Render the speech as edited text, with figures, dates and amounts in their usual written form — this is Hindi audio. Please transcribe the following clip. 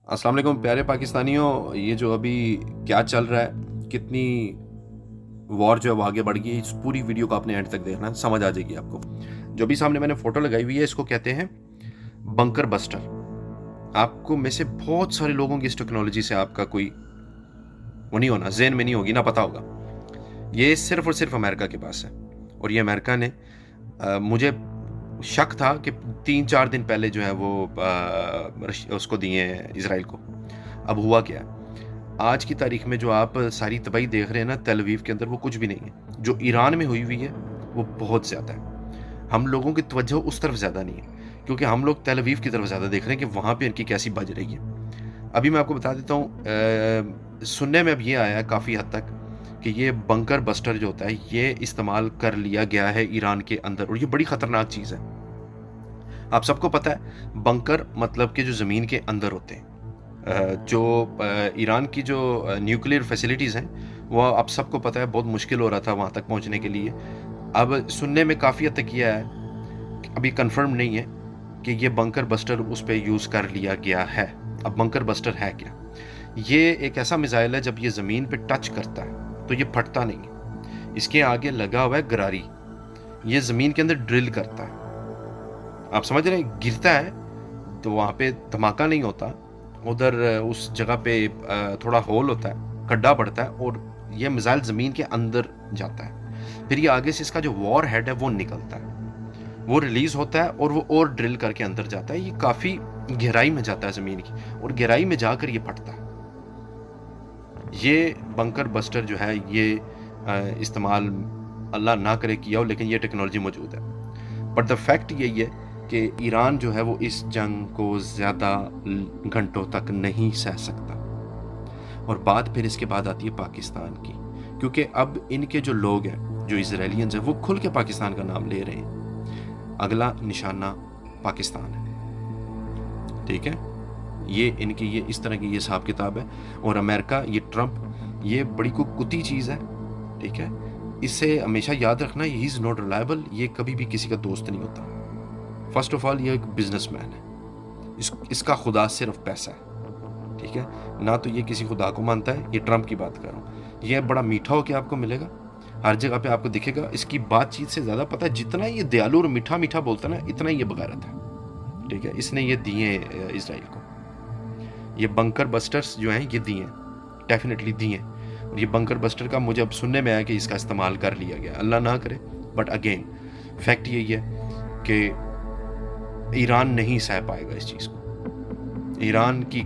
अस्सलाम वालेकुम प्यारे पाकिस्तानियों, ये जो अभी क्या चल रहा है, कितनी वॉर जो है वो आगे बढ़ गई, इस पूरी वीडियो को आपने एंड तक देखना है, समझ आ जाएगी आपको। जो भी सामने मैंने फोटो लगाई हुई है, इसको कहते हैं बंकर बस्टर। आपको में से बहुत सारे लोगों की इस टेक्नोलॉजी से आपका कोई वो नहीं होना, ज़हन में नहीं होगी, ना पता होगा। ये सिर्फ और सिर्फ अमेरिका के पास है, और ये अमेरिका ने मुझे शक था कि 3-4 दिन पहले जो है वो उसको दिए हैं इसराइल को। अब हुआ क्या है, आज की तारीख में जो आप सारी तबाही देख रहे हैं ना तेल अवीव के अंदर, वो कुछ भी नहीं है। जो ईरान में हुई हुई है वो बहुत ज़्यादा है। हम लोगों की तवज्जो उस तरफ ज़्यादा नहीं है, क्योंकि हम लोग तेल अवीव की तरफ ज़्यादा देख रहे हैं कि वहाँ पे इनकी कैसी बज रही है। अभी मैं आपको बता देता हूँ, सुनने में अब ये आया है काफ़ी हद तक कि ये बंकर बस्टर जो होता है ये इस्तेमाल कर लिया गया है ईरान के अंदर, और ये बड़ी ख़तरनाक चीज़ है। आप सबको पता है बंकर मतलब कि जो ज़मीन के अंदर होते हैं। जो ईरान की जो न्यूक्लियर फैसिलिटीज़ हैं वो आप सबको पता है बहुत मुश्किल हो रहा था वहाँ तक पहुँचने के लिए। अब सुनने में काफ़ी हद तक ये है, अभी कंफर्म नहीं है कि ये बंकर बस्टर उस पे यूज़ कर लिया गया है। अब बंकर बस्टर है क्या? ये एक ऐसा मिसाइल है, जब ये ज़मीन पे टच करता है तो ये फटता नहीं है। इसके आगे लगा हुआ है गरारी, ये ज़मीन के अंदर ड्रिल करता है। आप समझ रहे हैं, गिरता है तो वहाँ पे धमाका नहीं होता, उधर उस जगह पे थोड़ा होल होता है, खड्डा पड़ता है, और ये मिसाइल ज़मीन के अंदर जाता है। फिर ये आगे से इसका जो वॉर हेड है वो निकलता है, वो रिलीज़ होता है और वो और ड्रिल करके अंदर जाता है। ये काफ़ी गहराई में जाता है ज़मीन की, और गहराई में जाकर ये फटता है। ये बंकर बस्टर जो है ये इस्तेमाल अल्लाह ना करे किया हो, लेकिन ये टेक्नोलॉजी मौजूद है। बट द फैक्ट यही है कि ईरान जो है वो इस जंग को ज़्यादा घंटों तक नहीं सह सकता। और बात फिर इसके बाद आती है पाकिस्तान की, क्योंकि अब इनके जो लोग हैं, जो इजरायलियंस हैं, वो खुल के पाकिस्तान का नाम ले रहे हैं। अगला निशाना पाकिस्तान है, ठीक है। ये इनकी ये इस तरह की ये हिसाब किताब है। और अमेरिका, ये ट्रंप, ये बड़ी को कुत्ती चीज़ है, ठीक है। इसे हमेशा याद रखना, ही इज़ नॉट रिलायबल, ये कभी भी किसी का दोस्त नहीं होता। फर्स्ट ऑफ ऑल ये एक बिजनेसमैन है, इसका खुदा सिर्फ पैसा है, ठीक है ना। तो ये किसी खुदा को मानता है। ये ट्रंप की बात कर रहा हूँ, ये बड़ा मीठा होकर आपको मिलेगा, हर जगह पे आपको दिखेगा। इसकी बातचीत से ज़्यादा पता है, जितना ये दयालु और मीठा मीठा बोलता है ना, इतना ही ये बगारत है, ठीक है। इसने ये दिए इसराइल को, ये बंकर बस्टर्स जो हैं ये दिए, डेफिनेटली दिए। और ये बंकर बस्टर का मुझे अब सुनने में आया कि इसका इस्तेमाल कर लिया गया, अल्लाह ना करे। बट अगेन फैक्ट यही है कि ईरान नहीं सह पाएगा इस चीज़ को। ईरान की